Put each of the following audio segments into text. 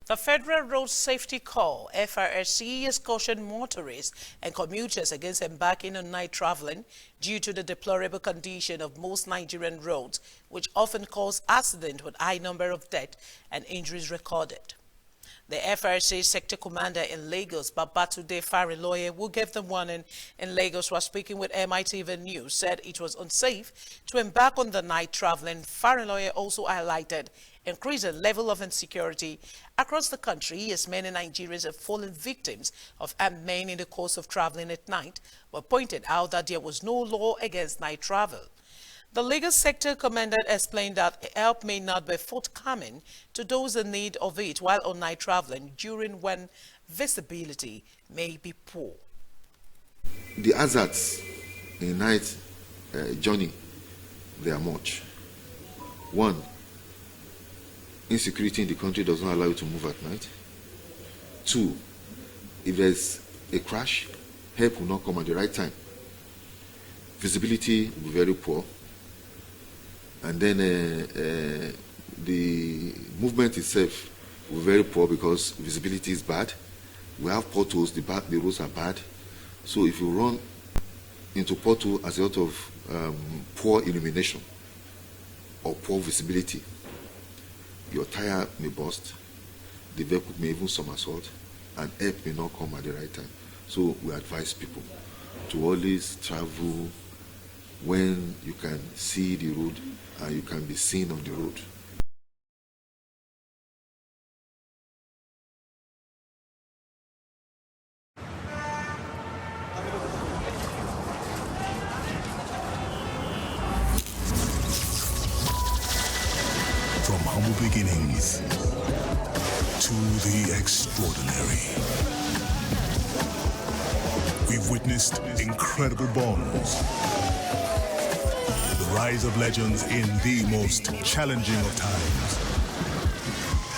The Federal Road Safety Corps, FRSC, has cautioned motorists and commuters against embarking on night traveling due to the deplorable condition of most Nigerian roads, which often cause accidents with high number of deaths and injuries recorded. The FRSC sector commander in Lagos, Babatunde Fariloye, who gave the warning in Lagos while speaking with MITV News, said it was unsafe to embark on the night traveling. Fariloye also highlighted increasing level of insecurity across the country as many Nigerians have fallen victims of armed men in the course of traveling at night, but pointed out that there was no law against night travel. The Lagos sector commander explained that help may not be forthcoming to those in need of it while on night traveling during when visibility may be poor. The hazards in night journey, they are much. One, insecurity in the country does not allow you to move at night. Two, if there's a crash, help will not come at the right time. Visibility will be very poor. And then the movement itself will be very poor because visibility is bad. We have potholes, the roads are bad. So if you run into pothole as a result of poor illumination or poor visibility, your tire may burst, the vehicle may even somersault, and help may not come at the right time. So we advise people to always travel when you can see the road and you can be seen on the road. From humble beginnings to the extraordinary, we've witnessed incredible bonds, the rise of legends in the most challenging of times,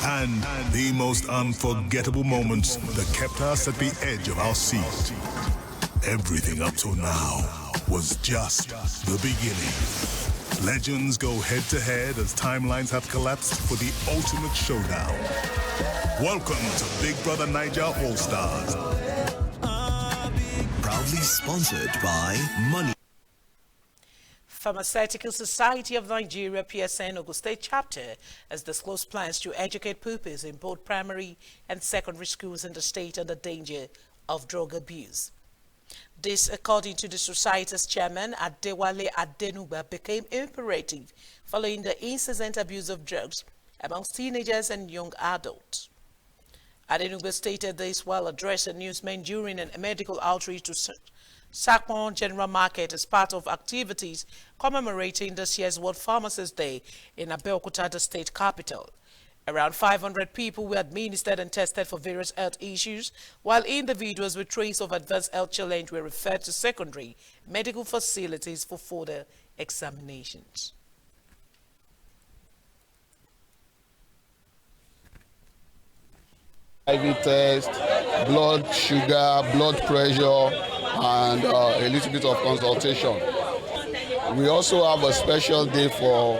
and the most unforgettable moments that kept us at the edge of our seat. Everything up till now was just the beginning. Legends go head-to-head as timelines have collapsed for the ultimate showdown. Welcome to Big Brother Naija All-Stars. Proudly sponsored by Money. Pharmaceutical Society of Nigeria, PSN Ogun State Chapter, has disclosed plans to educate pupils in both primary and secondary schools in the state on the danger of drug abuse. This, according to the Society's chairman, Adewale Adenuga, became imperative following the incessant abuse of drugs amongst teenagers and young adults. Adenuga stated this while addressing newsmen during a medical outreach to Sakpon General Market as part of activities commemorating this year's World Pharmacist Day in Abeokuta, the state capital. Around 500 people were administered and tested for various health issues, while individuals with trace of advanced health challenge were referred to secondary medical facilities for further examinations. IV test, blood sugar, blood pressure, and a little bit of consultation. We also have a special day for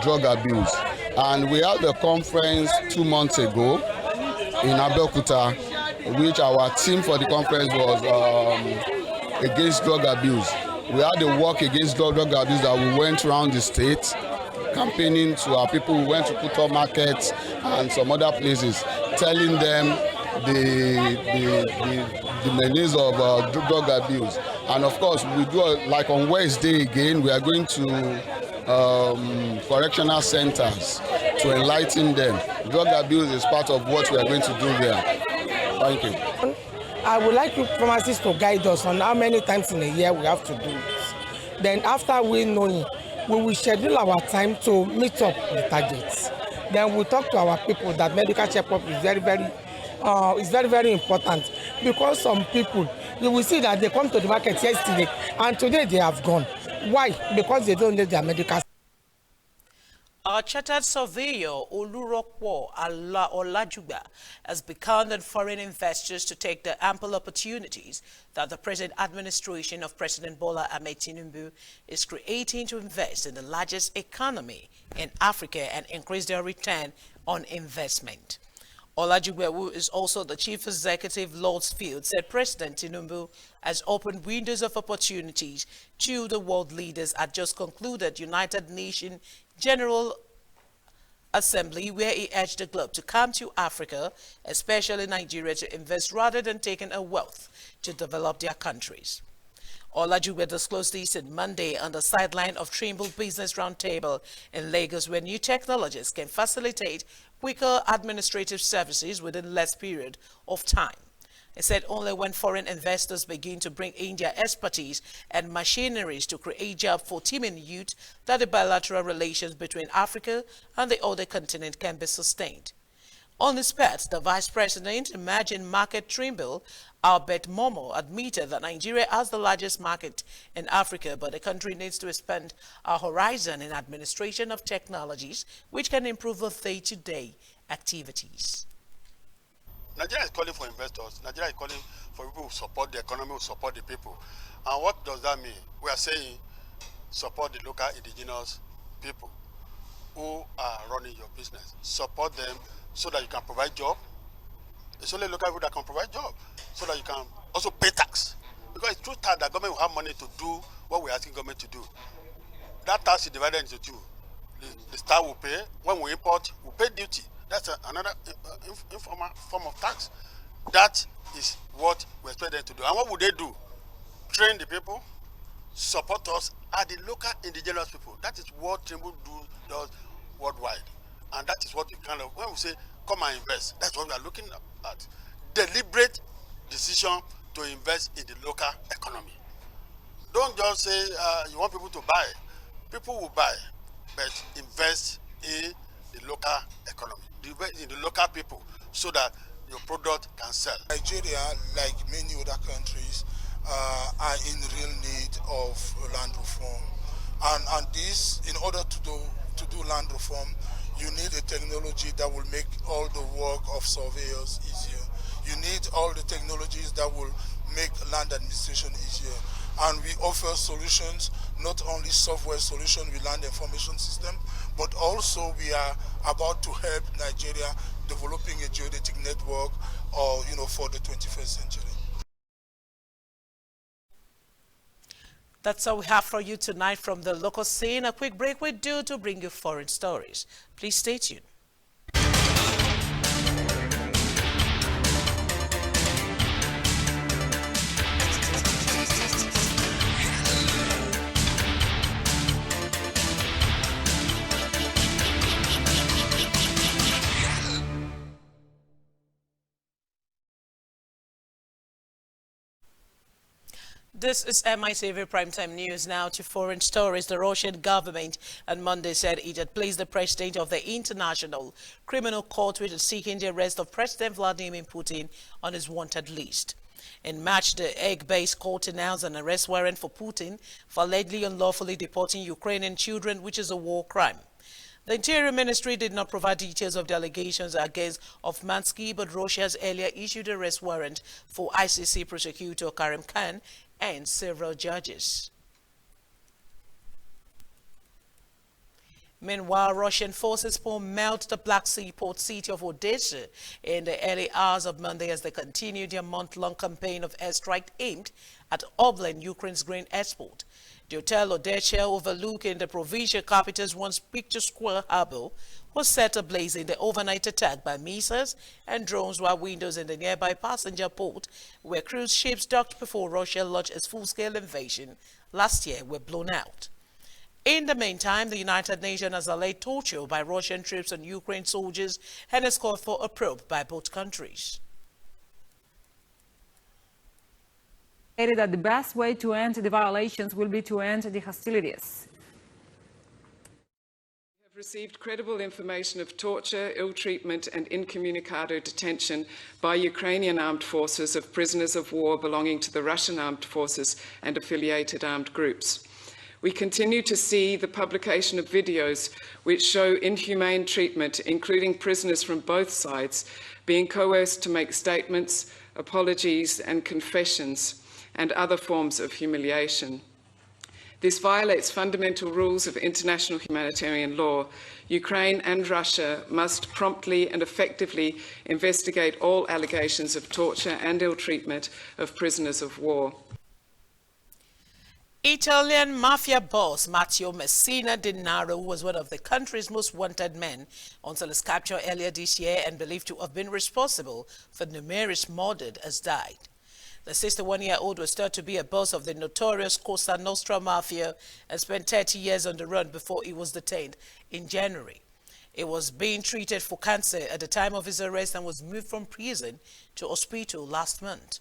drug abuse. And we had a conference 2 months ago in Abeokuta, which our theme for the conference was against drug abuse. We had a walk against drug abuse that we went around the state, campaigning to our people. We went to Kuto Market and some other places, telling them the menace of drug abuse. And of course, we do like on Wednesday again, we are going to correctional centers to enlighten them. Drug abuse is part of what we are going to do there. Thank you. I would like you pharmacists to guide us on how many times in a year we have to do it. Then after we know, we will schedule our time to meet up the targets. Then we'll talk to our people that medical checkup is very important, because some people, you will see that they come to the market yesterday and today they have gone. Why? Because they don't need their medical. Our chartered surveyor, Olurokwo Olajuba, has beckoned on foreign investors to take the ample opportunities that the present administration of President Bola Ahmed Tinubu is creating to invest in the largest economy in Africa and increase their return on investment. Olajigbe, who is also the Chief Executive Lord's Field, said President Tinubu has opened windows of opportunities to the world leaders at just concluded United Nations General Assembly, where he urged the globe to come to Africa, especially Nigeria, to invest rather than taking a wealth to develop their countries. Olajigbe disclosed this on Monday on the sideline of Trimble Business Roundtable in Lagos, where new technologies can facilitate quicker administrative services within less period of time. He said only when foreign investors begin to bring in their expertise and machineries to create jobs for teeming youth that the bilateral relations between Africa and the other continent can be sustained. On this part, the Vice President, Emerging Market Trimble, Albert Momo, admitted that Nigeria has the largest market in Africa, but the country needs to expand our horizon in administration of technologies which can improve the day-to-day activities. Nigeria is calling for investors. Nigeria is calling for people who support the economy, who support the people. And what does that mean? We are saying support the local indigenous people who are running your business. Support them so that you can provide job. It's only local people that can provide job, so that you can also pay tax. Because it's true that the government will have money to do what we're asking government to do. That tax is divided into two. The star will pay. When we import, we pay duty. That's another informal form of tax. That is what we expect them to do. And what would they do? Train the people, support us at the local indigenous people. That is what Trimble does worldwide. And that is what we kind of, when we say, come and invest, that's what we are looking at. Deliberate decision to invest in the local economy. Don't just say you want people to buy. People will buy, but invest in the local economy, in the local people, so that your product can sell. Nigeria, like many other countries, are in real need of land reform. And this, in order to do land reform, you need a technology that will make all the work of surveyors easier. You need all the technologies that will make land administration easier. And we offer solutions, not only software solution with land information system, but also we are about to help Nigeria developing a geodetic network for the 21st century. That's all we have for you tonight from the local scene. A quick break we do to bring you foreign stories. Please stay tuned. This is MITV Primetime News. Now to foreign stories. The Russian government on Monday said it had placed the president of the International Criminal Court, which is seeking the arrest of President Vladimir Putin, on his wanted list. In March, the Hague-based court announced an arrest warrant for Putin for allegedly unlawfully deporting Ukrainian children, which is a war crime. The Interior Ministry did not provide details of the allegations against Mansky, but Russia has earlier issued an arrest warrant for ICC prosecutor Karim Khan and several judges. Meanwhile, Russian forces bombed the Black Sea port city of Odessa in the early hours of Monday as they continued their month-long campaign of airstrike aimed at Oblin, Ukraine's grain export. The Hotel Odessa, overlooking the provincial capital's once picturesque harbor, was set ablaze in the overnight attack by missiles and drones, while windows in the nearby passenger port, where cruise ships docked before Russia launched its full-scale invasion last year, were blown out. In the meantime, the United Nations has alleged torture by Russian troops on Ukraine soldiers and has called for a probe by both countries. That the best way to end the violations will be to end the hostilities. We have received credible information of torture, ill treatment and incommunicado detention by Ukrainian armed forces of prisoners of war belonging to the Russian armed forces and affiliated armed groups. We continue to see the publication of videos which show inhumane treatment, including prisoners from both sides being coerced to make statements, apologies and confessions, and other forms of humiliation. This violates fundamental rules of international humanitarian law. Ukraine and Russia must promptly and effectively investigate all allegations of torture and ill treatment of prisoners of war. Italian mafia boss Matteo Messina Denaro was one of the country's most wanted men until his capture earlier this year and believed to have been responsible for numerous murders has died. The 61-year-old was thought to be a boss of the notorious Cosa Nostra Mafia and spent 30 years on the run before he was detained in January. He was being treated for cancer at the time of his arrest and was moved from prison to hospital last month.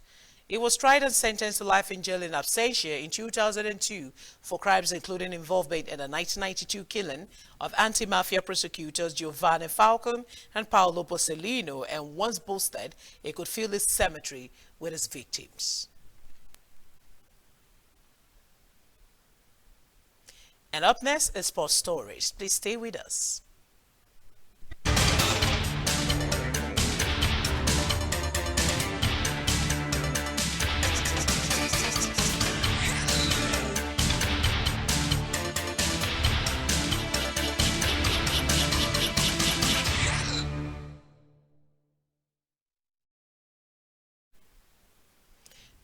He was tried and sentenced to life in jail in absentia in 2002 for crimes including involvement in the 1992 killing of anti-mafia prosecutors Giovanni Falcone and Paolo Borsellino, and once boasted he could fill his cemetery with his victims. And up next is Sports Stories. Please stay with us.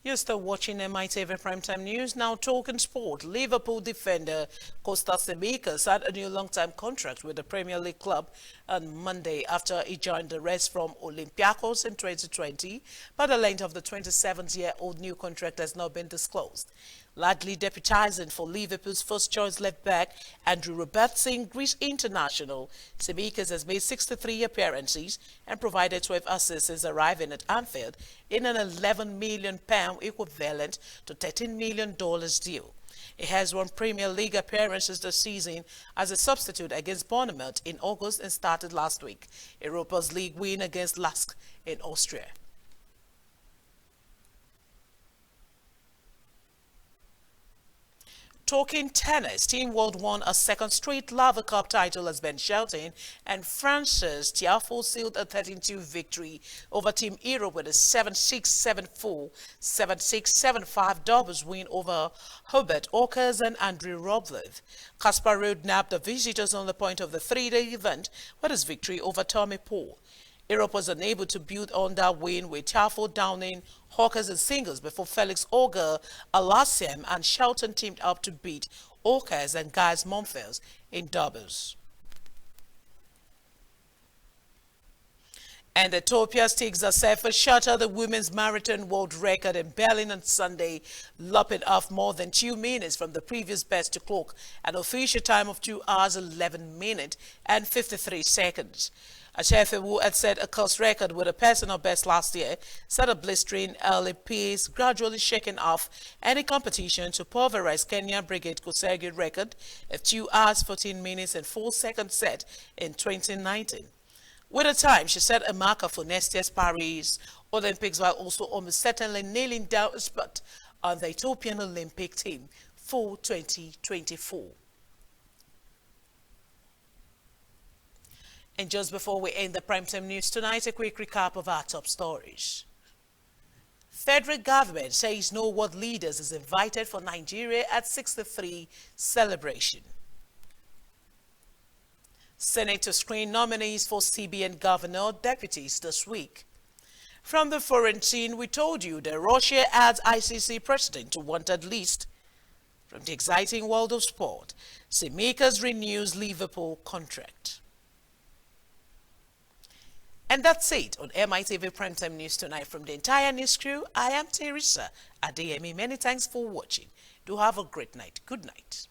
You're still watching MITV Primetime News. Now talking sport. Liverpool defender Costa Tsimikas signed a new long-term contract with the Premier League club on Monday after he joined the rest from Olympiacos in 2020, but the length of the 27-year-old new contract has not been disclosed. Largely deputizing for Liverpool's first-choice left-back Andrew Robertson, Greece international, Tsimikas has made 63 appearances and provided 12 assists since arriving at Anfield in an £11 million equivalent to $13 million deal. He has won Premier League appearances this season as a substitute against Bournemouth in August and started last week. Europa's league win against Lask in Austria. Talking tennis, Team World won a second straight Laver Cup title as Ben Shelton and France's Tiafoe sealed a 13-2 victory over Team Europe with a 7-6, 7-4, 7-6, 7-5 doubles win over Hubert Orkers and Andrei Rublev. Kaspar Ruud nabbed the visitors on the point of the three-day event with his victory over Tommy Paul. Europe was unable to build on that win with Tiafoe downing Hawkers in singles before Felix Auger, Alassem and Shelton teamed up to beat Orkers and Guy's Monfils in doubles. And Ethiopia's Tigza Sefer shattered the women's marathon world record in Berlin on Sunday, lopping off more than 2 minutes from the previous best to clock an official time of 2 hours 11 minutes and 53 seconds. Achefe, who had set a course record with a personal best last year, set a blistering early pace, gradually shaking off any competition to pulverize Kenyan Brigade Kosgei record of 2 hours 14 minutes and 4 seconds set in 2019. With a time, she set a marker for next year's Paris Olympics while also almost certainly nailing down a spot on the Ethiopian Olympic team for 2024. And just before we end the primetime news tonight, a quick recap of our top stories. Federal government says no world leaders is invited for Nigeria at 63 celebration. Senate to screen nominees for CBN governor deputies this week. From the foreign scene, we told you that Russia adds ICC president to wanted list. From the exciting world of sport, Tsimikas renews Liverpool contract. And that's it on MITV Primetime News tonight. From the entire news crew, I am Teresa Adeyemi. Many thanks for watching. Do have a great night. Good night.